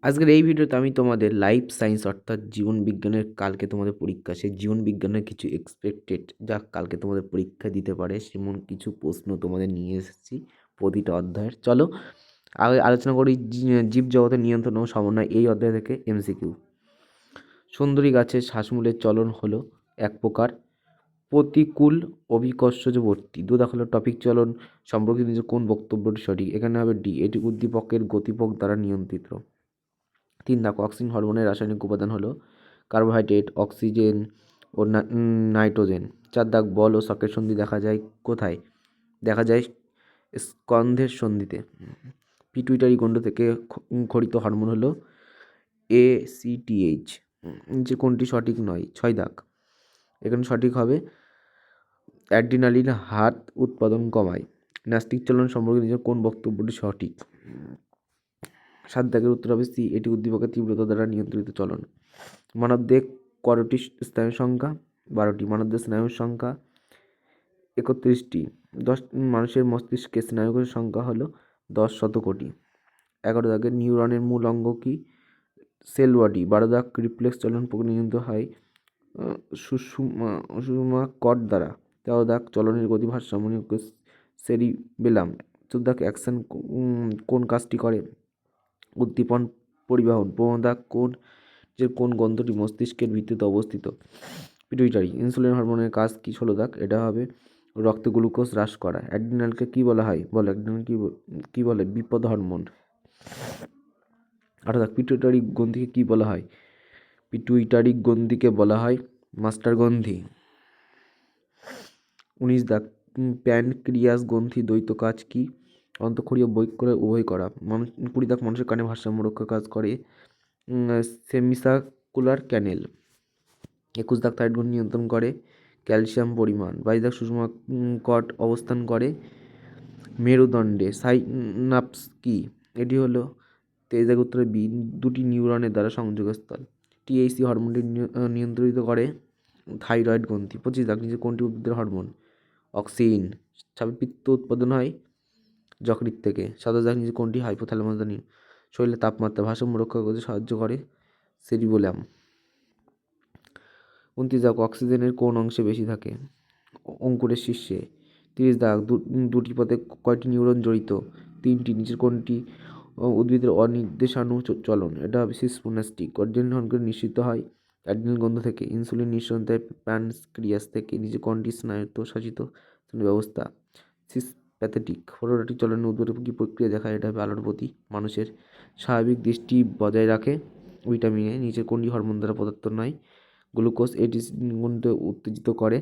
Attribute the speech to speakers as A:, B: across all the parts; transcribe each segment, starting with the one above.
A: আজকের এই ভিডিওতে আমি তোমাদের লাইফ সায়েন্স অর্থাৎ জীবন বিজ্ঞানের কালকে তোমাদের পরীক্ষা, সেই জীবন বিজ্ঞানের কিছু এক্সপেক্টেড যা কালকে তোমাদের পরীক্ষা দিতে পারে সেমন কিছু প্রশ্ন তোমাদের নিয়ে এসেছি প্রতিটা অধ্যায়ের। চলো আগে আলোচনা করি জীবজগতের নিয়ন্ত্রণ ও সমন্বয় এই অধ্যায় থেকে এমসিকিউ। সুন্দরী গাছের শ্বাসমূলের চলন হলো এক প্রকার প্রতিকূল অভিকর্ষজবর্তী। দু দেখো টপিক চলন সম্পর্কিত নিজের কোন বক্তব্যটি সঠিক? এখানে হবে ডি, এটি উদ্দীপকের গতিপথ দ্বারা নিয়ন্ত্রিত। 3 দেখো অক্সিন হরমোনের রাসায়নিক উপাদান হলো কার্বোহাইড্রেট, অক্সিজেন ও নাইট্রোজেন। 4 দাগ বল ও সকের সন্ধি দেখা যায় কোথায়? দেখা যায় স্কন্ধের সন্ধিতে। পিটুইটারি গণ্ড থেকে খরিত হরমোন হলো ACTH। যে কোনটি সঠিক নয়? 6 দাগ এখানে সঠিক হবে অ্যাড্রিনালিন হার্ট উৎপাদন কমায়। ন্যাস্টিক চলন সম্পর্কে নিজের কোন বক্তব্যটি সঠিক? 7 দাগের উত্তর হবে সি, এটি উদ্দীপকের তীব্রতা দ্বারা নিয়ন্ত্রিত চলন। মানবদেহ কয়টি স্নায়ুর সংখ্যা? 12টি। মানবদেহ স্নায়ুর সংখ্যা 31টি। মানুষের মস্তিষ্কে স্নায়ুকোষের সংখ্যা হলো 10 শতকোটি। 11 দাগের নিউরনের মূল অঙ্গ কি? Sell body. 12 দাগ রিফ্লেক্স চলন প্রক্রিয়া নিয়ন্ত্রিত হয় সুষুম্না কট দ্বারা। 13 দাগ চলনের গতি ভারসাম্য সেরিবেলাম। 14 দাগ অ্যাকশন কোন কাজটি করে? উদ্দীপন পরিবহন। 15 দাগ কোন গ্রন্থটি মস্তিষ্কের ভিত্তিতে অবস্থিত? পিটুইটারি। ইনসুলিন হরমোনের কাজ কি? 16 দাগ এটা হবে রক্তে গ্লুকোজ হ্রাস করা। অ্যাড্রিনালকে কি বলা হয়? অ্যাড্রিনাল কি বলে? বিপদ হরমোন। 18 দাগ পিটুইটারি গ্রন্থিকে কি বলা হয়? পিটুইটারি গ্রন্থিকে বলা হয় মাস্টার গ্রন্থি। 19 দাগ প্যানক্রিয়াস গ্রন্থি দ্বৈত কাজ কি? অন্তঃক্ষরীয় বৈক্যরে উভয় করা। 20 দাগ মানুষের কানে ভারসাম্য রক্ষা কাজ করে সেমিসার্কুলার ক্যানেল। 21 দাগ থাইরয়েড গ্রন্থি নিয়ন্ত্রণ করে ক্যালসিয়াম পরিমাণ। 22 দাগ সুষুম্না কট অবস্থান করে মেরুদণ্ডে। সাইনাপস কি? এটি হলো 23 দাগ উত্তরে বি, দুটি নিউরনের দ্বারা সংযোগস্থল। THC হরমোনটি নিয়ন্ত্রিত করে থাইরয়েড গ্রন্থি। 25 দাগ নিচে কোনটি উদ্ভিদের হরমোন? অক্সিন। পিত্ত উৎপাদন হয় যকৃৎ থেকে। 27 দাগ নিচে কোনটি হাইপোথ্যালামাস দ্বারা শরীরের তাপমাত্রা ভারসাম্য রক্ষা করতে সাহায্য করে? সেরিবেলাম। 29 দাগ অক্সিজেনের কোন অংশে বেশি থাকে? অঙ্কুরের শীর্ষে। 30 দাগ দুটি পথে কয়টি নিউরন জড়িত? 3টি। নিচের কোনটি উদ্ভিদের অনির্দেশাণু চলন? এটা হবে সিসপোনাস্টিক। অরিজিনাল হরমোন নিঃসৃত হয় অ্যাড্রিনাল গ্রন্থ থেকে। ইনসুলিন নিঃসরণ দেয় প্যানক্রিয়াস থেকে। নিচে কোনটি স্নায়ুত্বশাসিত ব্যবস্থা? সিসপ্যাথেটিক। ফটোটাটিক চলনের উদ্ভিদের কী প্রক্রিয়া দেখায়? এটা হবে আলোর প্রতি। মানুষের স্বাভাবিক দৃষ্টি বজায় রাখে ভিটামিনে। নিচের কোনটি হরমোন দ্বারা পদার্থ নয়? গ্লুকোজ। এটি উত্তেজিত করে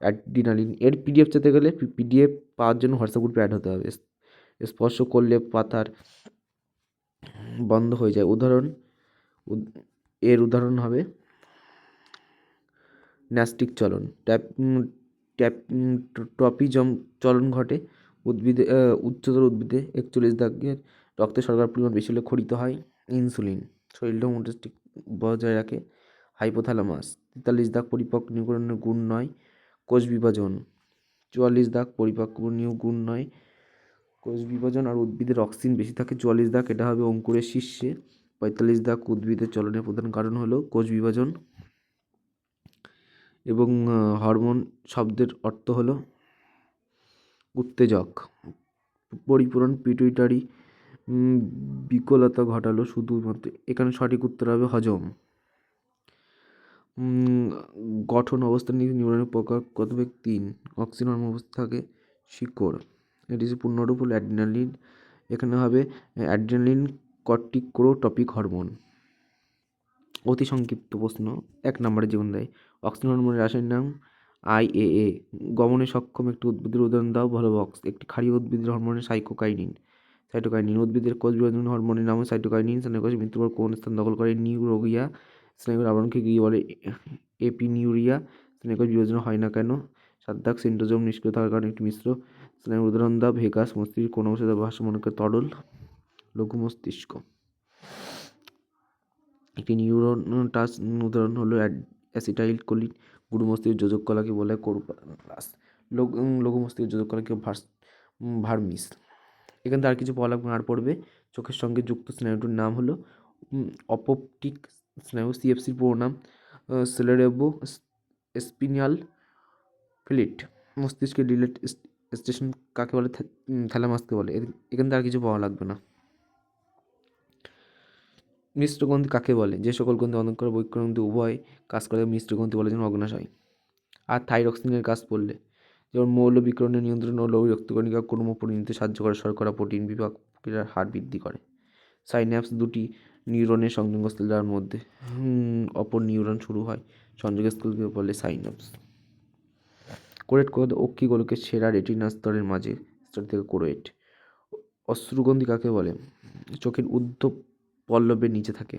A: অ্যাড্রিনালিন। এর PDF পেতে গেলে PDF পাওয়ার জন্য হোয়াটসঅ্যাপ গ্রুপে অ্যাড হতে হবে। স্পর্শ করলে পাতার বন্ধ হয়ে যায়। এর উদাহরণ হবে ন্যাস্টিক চলন। ট্রপিজম চলন ঘটে উচ্চতর উদ্ভিদে। 41 দাগের রক্তে শর্করার পরিমাণ বেশি হলে ক্ষরিত হয় ইনসুলিন। শরীরটা হোমোস্ট্যাটিক বজায় রাখে হাইপোথ্যালামাস। 43 দাগ পরিপক্ক নিউরনের গুণ নয় কোষ বিভাজন। 44 দাগ পরিপক্ক গুণ নয় কোষ বিভাজন আর উদ্ভিদের অক্সিজেন বেশি থাকে। 44 দাগ এটা হবে অঙ্কুরের শীর্ষে। 45 দাগ উদ্ভিদের চলনের প্রধান কারণ হলো কোষ বিভাজন এবং হরমোন শব্দের অর্থ হলো উত্তেজক। পরিপূরণ পিটুইটারি বিকলতা ঘটালো শুধুমাত্র। এখানে সঠিক উত্তর হবে হজম। গঠন অবস্থা নিয়ে নিউরনের প্রকার কত? 3। অক্সিজেন হরমোন অবস্থা থাকে শিকড়। এটি পূর্ণরূপ হলো অ্যাড্রিনালিন। এখানে হবে অ্যাড্রিনালিন কর্টিকোট্রপিক হরমোন। অতি সংক্ষিপ্ত প্রশ্ন 1 নম্বরে জীবন দেয়। অক্সিজেন হরমোনের রাসায়নিক নাম IAA। গমনে সক্ষম একটি উদ্ভিদের উদাহরণ দাও। ভলভক্স। একটি ক্ষারীয় উদ্ভিদের হরমোনের সাইটোকাইনিন। উদ্ভিদের কোষ বিভাজন হরমোনের নাম সাইটোকাইনিন। স্নায়ুকোষে মৃত্যুর পর কোন স্থান দখল করে? নিউরোগিয়া। স্নায়ুর আবরণকে কী বলে? এপিনিউরিয়া। স্নায়ুকোষ বিভাজন হয় না কেন? 7 দাগ সেন্ট্রোজোম নিষ্ক্রিয় থাকার কারণে একটি মিশ্র স্নায়ুর উদাহরণ দাও। ভেগাস। মস্তিষ্কের কোন অংশে ভারসাম্য তরল? লঘু মস্তিষ্ক। একটি নিউরন টাচ উদাহরণ হলো অ্যাসিটাইল কোলিন। গুরু মস্তিষ্কের যোজক কলাকে বলে কোরপাস। লঘু মস্তিষ্কের যোজক কলাকে ভার্মিস। এখান থেকে আর কিছু পড়া লাগবে আর পড়বে চোখের সঙ্গে যুক্ত স্নায়ুটির নাম হলো অপপটিক স্নায়ু, সিএফসির পুরো নাম সেলেরেব্রো স্পিনাল ফ্লুইড। মস্তিষ্কের ডিলেট স্টেশন কাকে বলে? থ্যালামাসকে বলে। এখান থেকে আর কিছু পাওয়া লাগবে না। মিশ্র গ্রন্থি কাকে বলে? যে সকল গ্রন্থি অন্তঃক্ষরা বহিঃক্ষরা উভয় কাজ করে মিশ্র গ্রন্থি বলে, যেমন অগ্ন্যাশয়। আর থাইরক্সিনের কাজ পড়লে, যেমন মৌল বিকরণের নিয়ন্ত্রণ ও লৌহ রক্তকণিকা কর্ম পরিণতি সাহায্য করে, শর্করা প্রোটিন বিভাগ প্রক্রিয়ার হার বৃদ্ধি করে। সাইন্যাপস দুটি নিউরনের সংযোগস্থল, যার মধ্যে অপর নিউরন শুরু হয়। সংযোগস্থলকে বলে সাইন্যাপস। কোরেট অক্ষিগোলকের সেরা রেটিনা স্তরের মাঝে স্তর থেকে কোরেট। অশ্রুগন্ধি কাকে বলে? চোখের ঊর্ধ্ব পল্লবের নিচে থাকে।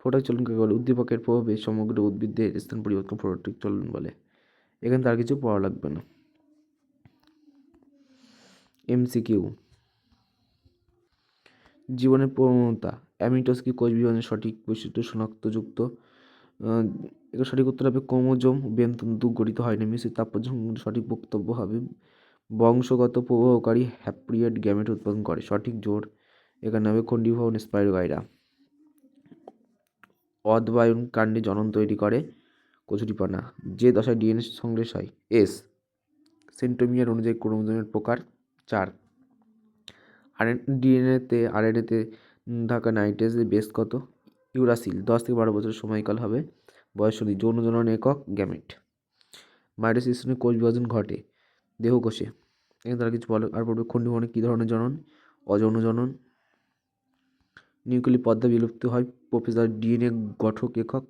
A: ফোটক চলন কাকে বলে? উদ্দীপকের প্রভাবে সমগ্র উদ্ভিদের স্থান পরিবর্তন ফোটক চলন বলে। এখানে তার কিছু পড়া লাগবে না। এমসিকিউ, জীবনের প্রবণতা। অ্যামিটোস কি কোষ বিভাজনের সঠিক বৈশিষ্ট্য শনাক্তযুক্ত? এর সঠিক উত্তর হবে ক্রোমোজোম বেনতন্তু গঠিত হয় না। মিশ্রিত তাৎপর্য সঠিক বক্তব্য হবে বংশগত প্রভাবকারী হ্যাপ্রিয়েড গ্যামেট উৎপাদন করে। সঠিক জোর এখানে হবে খন্ডিভবন স্পাইরোগাইরা। অদ্বায়ন কাণ্ডে জনন তৈরি করে কচুরিপানা। যে দশায় ডিএনএ সংশ্লেষ হয়? এস। সেন্ট্রোমিয়ার অনুযায়ী ক্রোমোজোমের প্রকার 4। ডিএনএতে আরএনএতে থাকা নাইট্রেজের বেস কত? ইউরাসিল। 10 থেকে 12 বছরের সময়কাল হবে বয়ঃসন্ধি। যৌন জনন একক গ্যামেট। মাইটোসিসে কোষ বিভাজন ঘটে দেহকোষে। এখানে তারা কিছু বলে আর পড়বে খন্ডিভবনে কী ধরনের জনন? অযৌন জনন। নিউক্লিয় পর্দা বিলুপ্ত হয় প্রফেসর ডিএনএ গঠক একক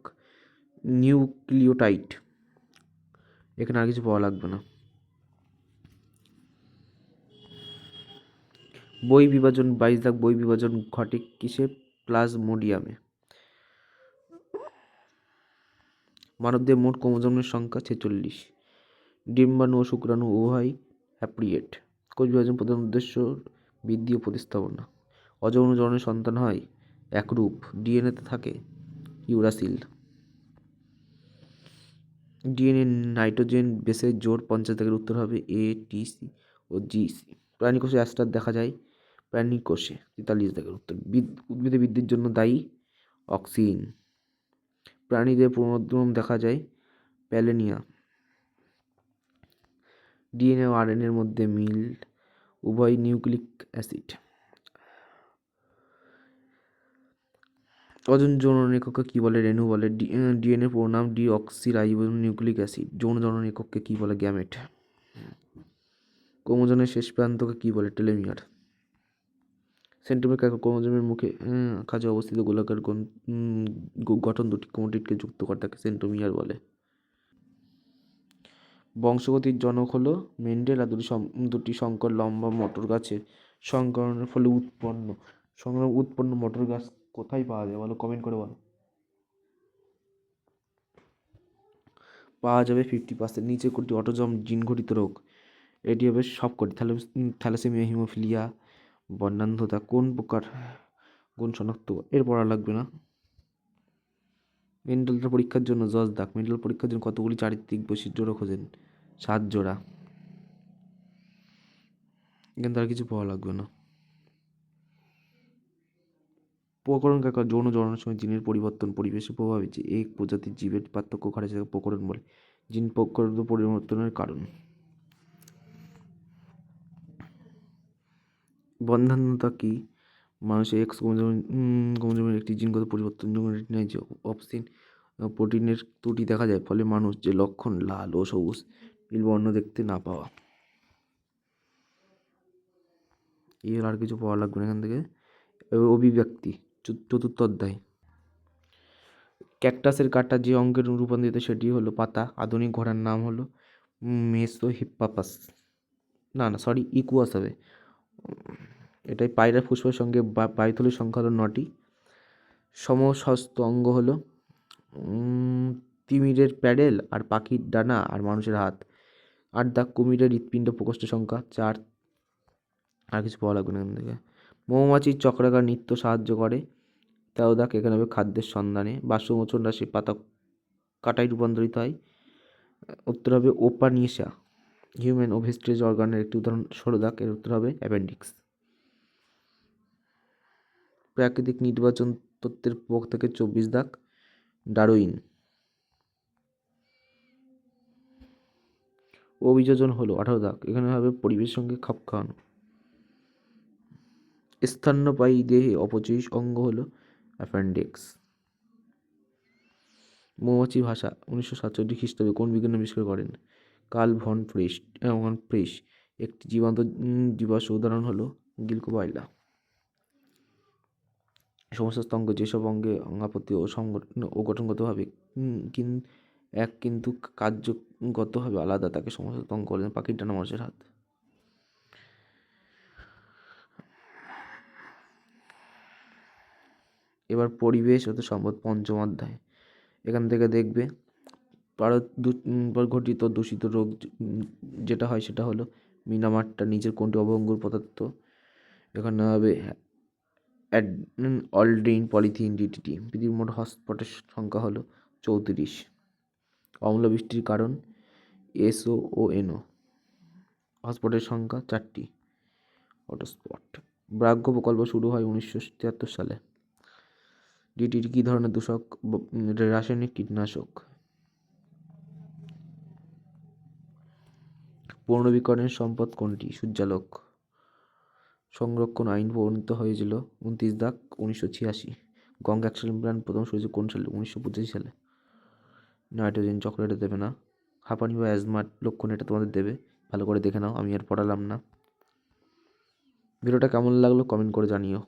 A: নিউক্লিওটাইড। এখানে আর কিছু পাওয়া লাগবে না। বই বিভাজন 22 দাগ। বই বিভাজন ঘটে কিসে? প্লাজমোডিয়ামে। মানবদেহে মোট ক্রোমোজোমের সংখ্যা 46। ডিম্বাণু ও শুক্রাণু উভয় হ্যাপ্রিয়েড। কোষ বিভাজন প্রধান উদ্দেশ্য বৃদ্ধি ও প্রতিস্থাপনা। অযৌন জননের সন্তান হয় একরূপ। ডিএনএতে থাকে ইউরাসিল। ডিএনএ নাইট্রোজেন বেসের জোর 50 দাগের উত্তর হবে এ, টি, সি ও জি, সি। প্রাণী কোষে অ্যাস্টার দেখা যায় প্রাণী কোষে। 43 দাগের উত্তর। উদ্ভিদে বৃদ্ধির জন্য দায়ী অক্সিন। প্রাণীদের পুনরুদ্গম দেখা যায় প্যালেনিয়া। ডিএনএ ও আরএনএর মধ্যে মিল উভয় নিউক্লিক অ্যাসিড। অযৌন জনন এককে কী বলে? রেণু বলে। ডিএনএ পুরো নাম ডিঅক্সিরাইবো নিউক্লিক অ্যাসিড। যৌন জনন এককে কী বলে? গ্যামেট। ক্রোমোজোমের শেষ প্রান্তকে কী বলে? টেলোমিয়ার। সেন্ট্রোমিয়ার কাকে ক্রোমোজোমের মুখে কাছে অবস্থিত গোলাকার গঠন দুটি ক্রোমাটিডকে যুক্ত করে তাকে সেন্ট্রোমিয়ার বলে। বংশগতির জনক হলো মেন্ডেল। আর দুটি সংকর লম্বা মটর গাছের সংকরণের ফলে উৎপন্ন মটর গাছ কোথায় পাওয়া যায়? বলো, কমেন্ট করে বলো। পাওয়া যাবে 50%। নিচে কোনটি অটোজম জিন ঘটিত রোগ? এটি হবে সবকটি। থ্যালাসেমিয়া, হিমোফিলিয়া, বর্ণান্ধতা। কোন প্রকার গুণ শনাক্ত? এর পড়া লাগবে না। মেন্ডেল পরীক্ষার জন্য 10 দাগ। মেন্ডেল পরীক্ষার জন্য কতগুলি চারিত্রিক বৈশিষ্ট্য খোঁজেন? 7 জোড়া। এখানে তার কিছু পাওয়া লাগবে না। প্রকরণ কাকে? যৌন জননের সময় জিনের পরিবর্তন পরিবেশের প্রভাবে যে এক প্রজাতির জীবের পার্থক্য ঘটে সেটাকে প্রকরণ বলে। জিন প্রকরণ পরিবর্তনের কারণ। বন্ধাত্মতা কি? মানুষের এক্স ক্রোমোজোমের একটি জিনগত পরিবর্তন রেটিনায় যে অপসিন প্রোটিনের ত্রুটি দেখা যায়, ফলে মানুষ যে লক্ষণ লাল ও সবুজ নীল বর্ণ দেখতে না পাওয়া। এর আর কিছু পাওয়া লাগবে না এখান থেকে। অভিব্যক্তি 4র্থ অধ্যায়। ক্যাকটাসের কাটা যে অঙ্গের রূপান্তরিত সেটি হলো পাতা। আধুনিক ঘোড়ার নাম হলো মেসোহিপ্পাস। সরি, ইকুয়াস হবে। এটাই পায়রা ফুসফুসের সঙ্গে বায়ুথলির সংখ্যা হলো 9টি। সমস্ত অঙ্গ হলো তিমিরের প্যাডেল আর পাখির ডানা আর মানুষের হাত। 8 দাগ। কুমিরের হৃৎপিণ্ড প্রকোষ্ঠ সংখ্যা 4। আর কিছু পাওয়া লাগবে না এখান থেকে। মৌমাছির চক্রাকার নৃত্য সাহায্য করে। 13 দাগ। এখানে হবে খাদ্যের সন্ধানে। বাষ্পমোচন রাশি পাতা কাটায় রূপান্তরিত হয়। উত্তর হবে ওপানিশা। হিউম্যান ও ভেস্টেজ অর্গানের একটি উদাহরণ 16 দাগ। এর উত্তর হবে অ্যাপেন্ডিক্স। প্রাকৃতিক নির্বাচন তত্ত্বের পক্ষ থেকে 24 দাগ। ডারউইন। অভিযোজন হলো 18 দাগ। এখানে হবে পরিবেশের সঙ্গে খাপ খাওয়ানো। স্তন্যপায়ী দেহে অপচয়ী অঙ্গ হলো অ্যাপেন্ডিক্স। মৌমাছি ভাষা 1947 খ্রিস্টাব্দে কোন বিজ্ঞানী আবিষ্কার করেন? Karl von Frisch. একটি জীবাশ্ম উদাহরণ হলো গিলকো-বাইলা। সমস্ত স্তঙ্গ যেসব অঙ্গে অঙ্গাপত্তি ও গঠনগতভাবে কিন্তু কার্যগতভাবে আলাদা তাকে সমস্ত স্তঙ্গ বলেন। পাখির ডানা, মানুষের হাত। এবার পরিবেশ ও সম্পদ 5ম অধ্যায়। এখান থেকে দেখবে ঘটিত দূষিত রোগ যেটা হয় সেটা হলো মিনামারটা নিচের কোনটি অভঙ্গুর পদার্থ? এখানে হবে অল্ড্রিন, পলিথিন, ডিডিটি। পৃথিবীর মোট হটস্পটের সংখ্যা হলো 34। অম্ল বৃষ্টির কারণ SO ও NO। হটস্পটের সংখ্যা 4টি। হটস্পট। ব্রাহ্য প্রকল্প শুরু হয় 1973 সালে। ডিডিটি কী ধরনের দূষক? রাসায়নিক কীটনাশক। পুনর্নবীকরণের সম্পদ কোনটি? সূর্যালোক। সংরক্ষণ আইন প্রণীত হয়েছিল 29 দাগ 1986। গঙ্গা অ্যাকশন প্ল্যান প্রথম শুরু হয়েছে কোন সালে? 1985 সালে। নাইট্রোজেন চক্লেটে দেবে না। হাঁপানি বা অ্যাজমার লক্ষণ এটা তোমাদের দেবে, ভালো করে দেখে নাও, আমি আর পড়ালাম না। ভিডিওটা কেমন লাগলো কমেন্ট করে জানিও।